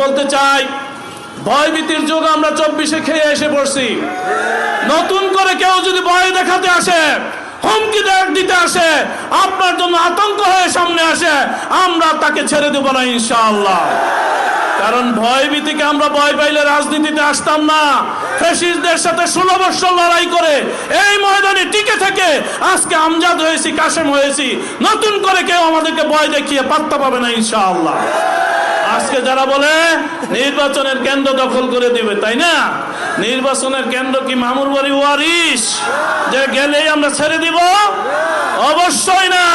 বলতে চাই, ভয়ভীতির যুগ আমরা 24-এ খেয়ে এসে পড়ছি। নতুন করে কেউ যদি ভয় দেখাতে আসে, হুমকি দিতে আসে, আপনার জন্য আতঙ্ক হয়ে সামনে আসে, আমরা তাকে ছেড়ে দেব না ইনশাআল্লাহ। কারণ ভয়ভীতিকে আমরা ভয় পাইলে রাজনীতিতে আসতাম না। ফ্যাসিস্টদের সাথে 16 বছর লড়াই করে এই ময়দানে টিকে থেকে আজকে আমজাদ হয়েছি, কাশেম হয়েছি। নতুন করে কেউ আমাদেরকে ভয় দেখিয়ে পাত্তা পাবে না ইনশাআল্লাহ। আজকে যারা বলে নির্বাচনের কেন্দ্র দখল করে দিবে, তাই না? নির্বাচনের কেন্দ্র কি মামুর বাড়ি ওয়ারিশ যে গেলেই আমরা ছেড়ে দিব? অবশ্যই না।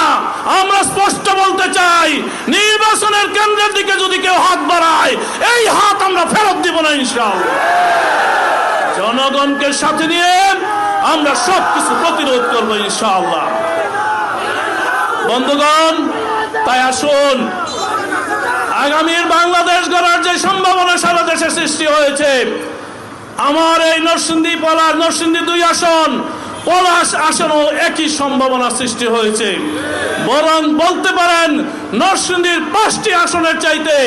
আমরা স্পষ্ট বলতে চাই, নির্বাচনের কেন্দ্রের দিকে যদি কেউ হাত বাড়ায়, এই হাত আমরা ফেরত দিব না ইনশাআল্লাহ। জনগণকে সাথে নিয়ে আমরা সবকিছু প্রতিরোধ করবো ইনশাআল্লাহ। বন্ধুগণ, তাই আসুন, আগামীর বাংলাদেশ গড়ার যে সম্ভাবনা সারা দেশে সৃষ্টি হয়েছে, আমার এই নরসিংদী পলাশ, নরসিংদী 2 আসন, পলাশ আসনও একই সম্ভাবনা সৃষ্টি হয়েছে। বরং বলতে পারেন নরসিংদীর 5টি আসনের চাইতে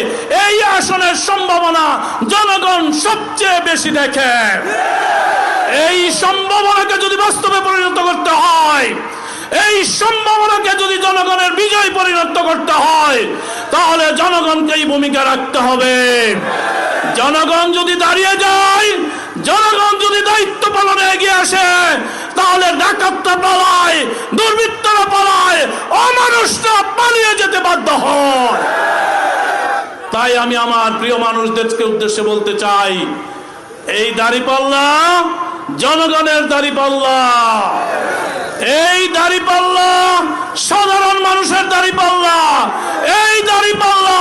এই আসনের সম্ভাবনা জনগণ সবচেয়ে বেশি দেখে। এই সম্ভাবনাকে যদি বাস্তবে পরিণত করতে হয়, এই সম্ভাবনাকে যদি জনগণের বিজয় পরিণত করতে হয়, তাহলে জনগণকেই ভূমিকা রাখতে হবে। জনগণ যদি দাঁড়িয়ে যায়, জনগণ যদি দায়িত্ব পালনে এগিয়ে আসে, তাহলে ডাকাতরা পালায়, দুর্বৃত্তরা পালায়, অমানুষরা পালিয়ে যেতে বাধ্য হয়। তাই আমি আমার প্রিয় মানুষদেরকে উদ্দেশ্যে বলতে চাই, এই দাঁড়িপাল্লা জনগণের দাঁড়িপাল্লা, এই দাঁড়িপাল্লা সাধারণ মানুষের দাঁড়িপাল্লা, এই দাঁড়িপাল্লা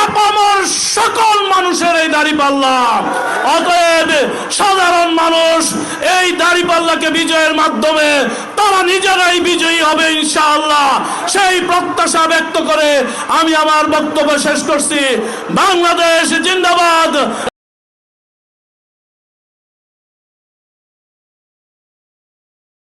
আপামর সকল মানুষের এই দাঁড়িপাল্লা। অতএব সাধারণ মানুষ এই দাঁড়িপাল্লাকে বিজয়ের মাধ্যমে তারা নিজেরাই বিজয়ী হবে ইনশাআল্লাহ। সেই প্রত্যাশা ব্যক্ত করে আমি আমার বক্তব্য শেষ করছি। বাংলাদেশ জিন্দাবাদ।